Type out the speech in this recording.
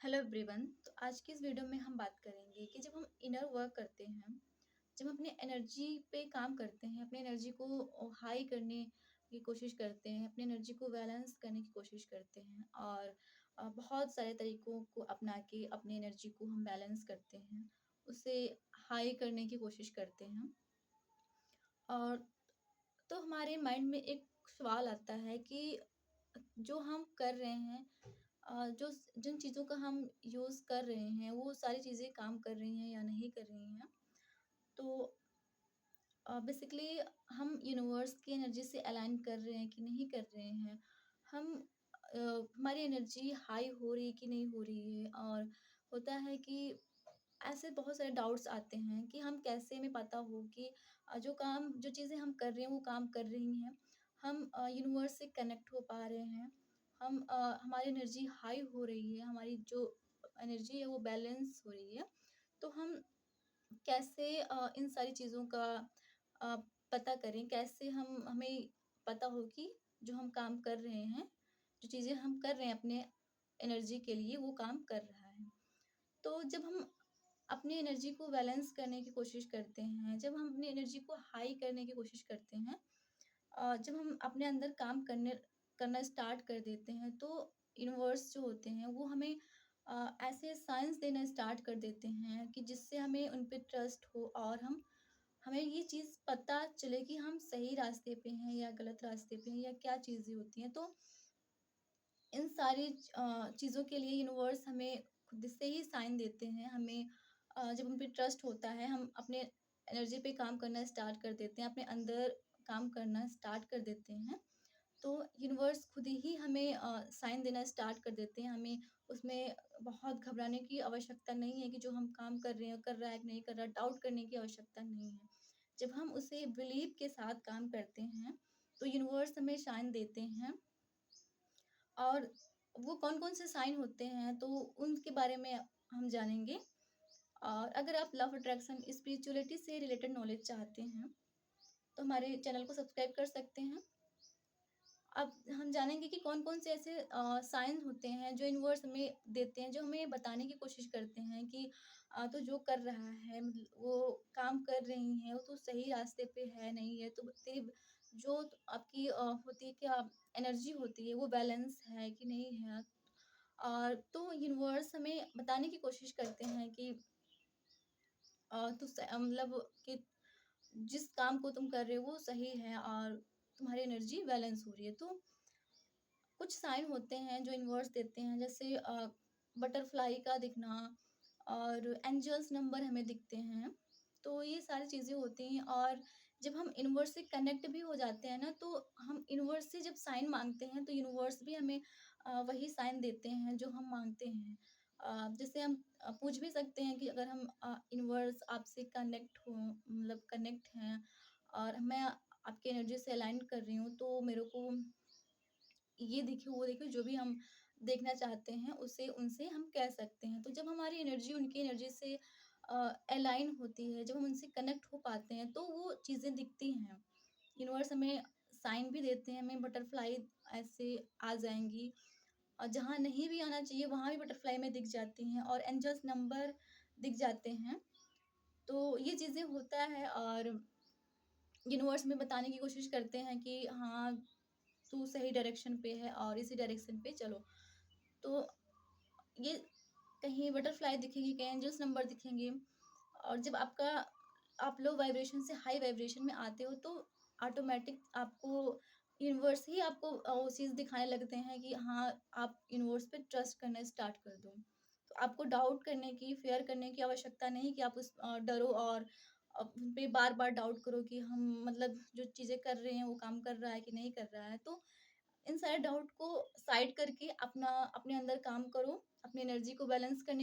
Hello everyone. तो आज की इस वीडियो में हम बात करेंगे कि जब हम इनर वर्क करते हैं, जब हम अपने एनर्जी पे काम करते हैं, अपनी एनर्जी को हाई करने की कोशिश करते हैं, अपनी एनर्जी को बैलेंस करने की कोशिश करते हैं और बहुत सारे तरीकों को अपना के अपनी एनर्जी को हम बैलेंस करते हैं, उसे हाई करने की कोशिश करते हैं। और तो हमारे माइंड में एक सवाल आता है कि जो हम कर रहे हैं, जो जिन चीज़ों का हम यूज़ कर रहे हैं, वो सारी चीज़ें काम कर रही हैं या नहीं कर रही हैं। तो बेसिकली हम यूनिवर्स की एनर्जी से अलाइन कर रहे हैं कि नहीं कर रहे हैं। हम हमारी एनर्जी हाई हो रही है कि नहीं हो रही है। और होता है कि ऐसे बहुत सारे डाउट्स आते हैं कि हम कैसे हमें पता हो कि जो चीज़ें हम कर रहे हैं वो काम कर रही हैं। हम यूनिवर्स से कनेक्ट हो पा रहे हैं। हमारी एनर्जी हाई हो रही है, हमारी जो एनर्जी है वो बैलेंस हो रही है। तो हम कैसे इन सारी चीज़ों का अ, पता करें? कैसे हमें पता हो कि जो हम काम कर रहे हैं, जो चीज़ें हम कर रहे हैं अपने एनर्जी के लिए वो काम कर रहा है। तो जब हम अपनी एनर्जी को बैलेंस करने की कोशिश करते हैं, जब हम अपनी एनर्जी को हाई करने की कोशिश करते हैं, जब हम अपने अंदर काम करना स्टार्ट कर देते हैं, तो यूनिवर्स जो होते हैं वो हमें ऐसे साइंस देना स्टार्ट कर देते हैं कि जिससे हमें उन पे ट्रस्ट हो और हमें ये चीज़ पता चले कि हम सही रास्ते पे हैं या गलत रास्ते पे हैं या क्या चीज़ें होती हैं। तो इन सारी चीज़ों के लिए यूनिवर्स हमें खुद से ही साइन देते हैं। हमें जब उन पे ट्रस्ट होता है, हम अपने एनर्जी पे काम करना स्टार्ट कर देते हैं, अपने अंदर काम करना स्टार्ट कर देते हैं। तो यूनिवर्स खुद ही हमें साइन देना स्टार्ट कर देते हैं। हमें उसमें बहुत घबराने की आवश्यकता नहीं है कि जो हम काम कर रहे हैं, कर रहा है कि नहीं कर रहा, डाउट करने की आवश्यकता नहीं है। जब हम उसे बिलीव के साथ काम करते हैं, तो यूनिवर्स हमें साइन देते हैं। और वो कौन-कौन से साइन होते हैं, तो उनके बारे में हम जानेंगे। और अगर आप लव अट्रैक्शन, स्पिरिचुअलिटी से रिलेटेड नॉलेज चाहते हैं, तो हमारे चैनल को सब्सक्राइब कर सकते हैं। अब हम जानेंगे कि कौन-कौन से ऐसे साइन होते हैं जो यूनिवर्स हमें देते हैं, जो हमें बताने की कोशिश करते हैं कि तो जो कर रहा है, वो काम कर रही हैं, वो तो सही रास्ते पे है, नहीं है। तो तेरी जो आपकी होती है क्या एनर्जी होती है, वो बैलेंस है कि नहीं है। और तो यूनिवर्स हमें बताने की कोशिश करते हैं कि मतलब कि जिस काम को तुम कर रहे हो वो सही है और तुम्हारी एनर्जी बैलेंस हो रही है। तो कुछ साइन होते हैं जो यूनिवर्स देते हैं, जैसे बटरफ्लाई का दिखना और एंजल्स नंबर हमें दिखते हैं। तो ये सारी चीज़ें होती हैं। और जब हम यूनिवर्स से कनेक्ट भी हो जाते हैं ना, तो हम यूनिवर्स से जब साइन मांगते हैं तो यूनिवर्स भी हमें वही साइन देते हैं जो हम मांगते हैं। जैसे हम पूछ भी सकते हैं कि अगर हम यूनिवर्स आपसे कनेक्ट हो, मतलब कनेक्ट हैं और मैं आपकी एनर्जी से अलाइन कर रही हूँ, तो मेरे को ये देखिए, वो देखिए, जो भी हम देखना चाहते हैं उसे उनसे हम कह सकते हैं। तो जब हमारी एनर्जी उनकी एनर्जी से अलाइन होती है, जब हम उनसे कनेक्ट हो पाते हैं, तो वो चीज़ें दिखती हैं। यूनिवर्स हमें साइन भी देते हैं, हमें बटरफ्लाई ऐसे आ जाएँगी और जहाँ नहीं भी आना चाहिए वहाँ भी बटरफ्लाई में दिख जाती हैं और एंजल्स नंबर दिख जाते हैं। तो ये चीज़ें होता है और यूनिवर्स में बताने की कोशिश करते हैं कि हाँ, तू सही डायरेक्शन पे है और इसी डायरेक्शन पे चलो। तो ये कहीं बटरफ्लाई दिखेगी, कहीं एंजल्स नंबर दिखेंगे। और जब आप लो वाइब्रेशन से हाई वाइब्रेशन में आते हो, तो ऑटोमेटिक आपको यूनिवर्स ही आपको वो चीज़ दिखाने लगते हैं कि हाँ, आप यूनिवर्स पे ट्रस्ट करना स्टार्ट कर दो। तो आपको डाउट करने की, फ़ियर करने की आवश्यकता नहीं कि आप डरो और उन पे बार-बार डाउट करो कि हम मतलब जो चीज़ें कर रहे हैं वो काम कर रहा है कि नहीं कर रहा है। तो इन सारे डाउट को साइड करके अपने अंदर काम करो, अपनी एनर्जी को बैलेंस करने